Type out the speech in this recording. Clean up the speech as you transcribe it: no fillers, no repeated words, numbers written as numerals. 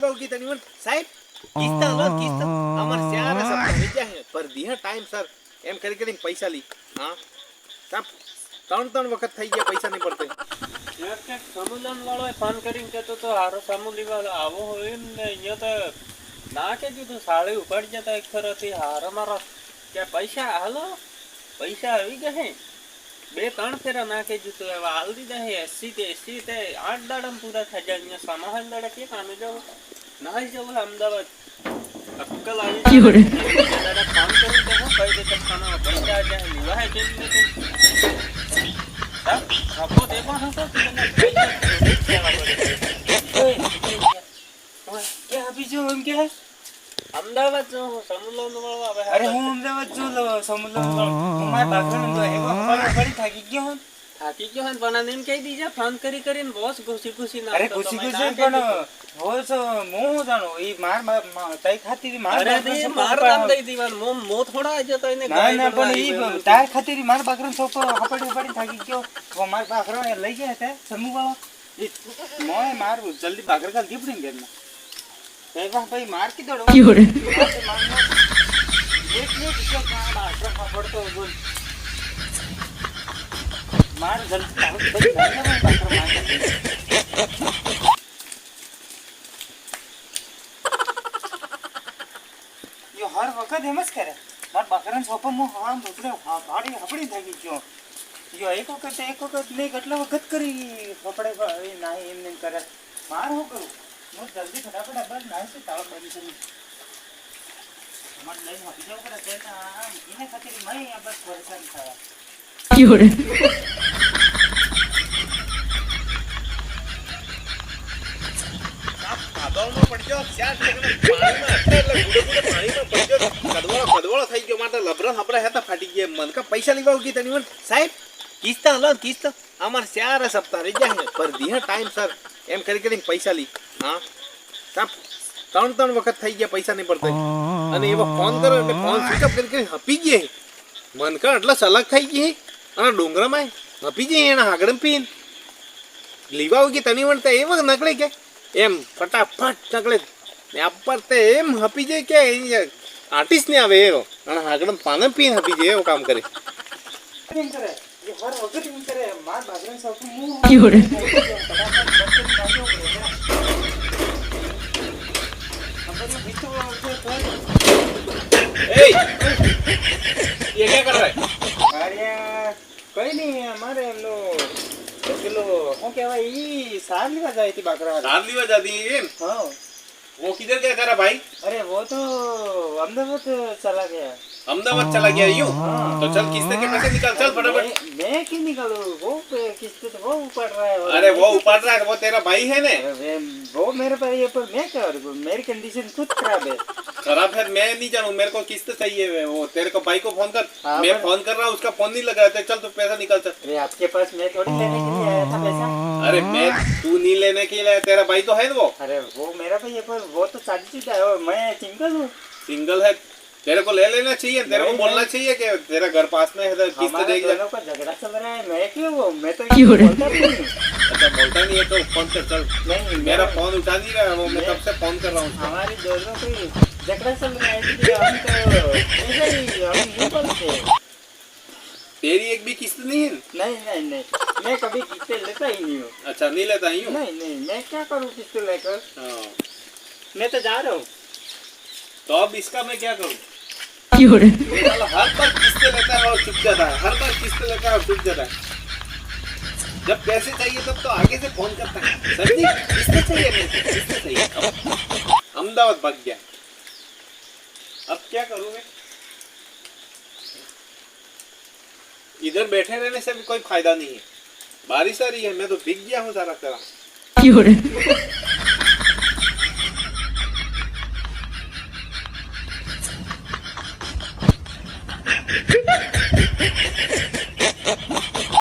સાહેબ કિસ્તા અમાર ચાર સપ્તાહ વિદ્યા હે પર દીહ ટાઈમ સર એમ કરી કરીને પૈસા લી હા સાહેબ ત્રણ વખત થઈ ગયા પૈસા નહીં પડતે સમુલન વાળો ફોન કરીને કહેતો તો હારો સમુલી વાળો આવો હોય ને અહીંયા તો ના કેજો તો સાડી ઉપાડી જતા એક ફરથી હારો મારો કે પૈસા હાલો પૈસા આવી ગયા હે 2-3 ફેરા નાખે જતો હવે હાલ દીધા હે 80 તે 8 દાડા પૂરા થઈ જાય અહીંયા સમાહન દાડા કે કામે જાવ ના જવું અમદાવાદ અક્કલ આવી દાડા કામ કરી દેવો કઈ દે ખાના પૈસા જાય લીવા હે કેમ ને આપો દેવા હસો તને કે અભી જો हम क्या है અમદાવાદ જો સમુલન વાળો આવે અરે હું અમદાવાદ જો સમુલન વાળો મારા બાકરણ તો એવો ફરી થાકી ગયો હે પણ એમ કહી દીજા ફોન કરીને બોસ ઘુસી ના અરે ઘુસી પણ બોસ મો જાણો ઈ માર તઈ ખાતી માર અરે દે માર નામ દઈ દીવાન મો થોડા આ જતો એને ના પણ ઈ તાર ખાતી માર બાકરણ સોપ હપડી થાકી ગયો વો માર બાકરણ લઈ ગયા હતા સમુ વાળો મોય માર જલ્દી બાકર કાલ દીપડી ગયા ના એ ભાઈ માર કી દોડો એક કે બાકર પડતો બોલ मार जल्दी यो हर वक्त हेमस करे मार बकरन सोप मो हां दूसरे भाड़ी हपड़ी थाकी गयो यो एक वक्त ने કેટલો વખત કરી કપડે ના એમ કરે માર હું કરું હું જલ્દી ફટાફટ બસ ના છે તાવ કરી છે મત લઈ હપી જાવ કરે તેના ઇને ખાतिर मैं बस परेशान था Fiore. પાગલમાં પડ્યો ચાર સેકન્ડ પાણીમાં એટલે પાણીમાં પડ્યો કદવાળો થઈ ગયો માટે લબરા હબરા હતા ફાટી ગયા મન કા પૈસા લેવા ઉગી તની મન સાહેબ કિસ્તા અમાર ચાર સપ્તાહ રહી ગયા હે પર દીહ ટાઈમ સર એમ કરીને પૈસા લી હા સાહેબ ત્રણ વખત થઈ ગયા પૈસા નહીં પડતે અને એવો ફોન કરો એટલે ફોન સ્વિચ ઓફ કરીને હપી ગયે મન કા એટલે સલગ થઈ ગઈ અને ડોંગરામાં હપી જઈએ એના આગળ પીન લીવા ઉગી તની વણતા એમ નકળે કે એમ ફટાફટ નકળે ને આપર તે એમ હપી જાય કે આર્ટિસ્ટ ને આવે એવો અને આગળ પાને પીન હપી જાય એવો કામ કરે એમ કરે ये हर वक्त एम करे मार बागरन सब मुंह Fiore. ए ये क्या कर रहा है अरे कई नहीं हमारे हम लोग किलो हो क्या भाई ये साल लेवा जाई थी बाकरा रात लीवा जाती है हाँ वो किधर क्या करा भाई अरे वो तो अहमदाबाद चला गया अहमदाबाद चला गया यूं तो चल किस्ते के पैसे निकाल चल फटाफट मैं क्यों निकालूं वो किस्ते तो वो ऊपर रहा है अरे वो उपाड़ रहा है वो तेरा भाई है ने वो मेरे भाई पर मैं क्या करूं मेरी कंडीशन खुद खराब है खराब है मैं नहीं जानूं मेरे को किस्त चाहिए वो तेरे को भाई को फोन कर हाँ, मैं फोन कर रहा हूं उसका फोन नहीं लगा चल तू पैसा निकाल चल अरे आपके पास मैं थोड़ी लेने के लिए आया था पैसा अरे मैं तू नहीं लेने के लिए तेरा भाई तो है वो अरे वो मेरा भाई है पर वो तो शादीशुदा है और मैं सिंगल हूँ सिंगल है तेरे को ले लेना चाहिए तेरे को बोलना चाहिए कि तेरा घर पास में है तो किस्त हमारे देगी दोनों का झगड़ा चल रहा है मैं क्यों वो मैं तो क्यों? बोलता भी नहीं हूँ। अच्छा बोलता नहीं है तो फोन कर चल नहीं मेरा फोन उठा नहीं रहा है वो मैं कब से फोन कर रहा हूँ उसको। हमारी दोनों की झगड़ा चल रहा है इसलिए हम तो ऐसे ही हम नहीं बोलते तेरी एक भी किस्त नहीं है नहीं नहीं नहीं मैं कभी किस्ते लेता ही नहीं हूँ अच्छा नहीं लेता ही हूँ नहीं नहीं मैं क्या करूँ किस्ते लेकर हाँ। मैं तो जा रहा हूँ तो अब इसका मैं क्या करूँ Fiore. ये साला हर बार किस्ते लेता है और चुप जाता है हर बार किस्ते लेता है और चुप जाता है जब पैसे चाहिए तब तो आगे से फोन करता है सर जी किस्ते चाहिए मेरे को, किस्ते चाहिए अहमदाबाद भाग गया अब क्या करूँ मैं इधर बैठे रहने से भी कोई फायदा नहीं है बारिश आ रही है मैं तो भीग गया हूँ सारा तरह Fiore.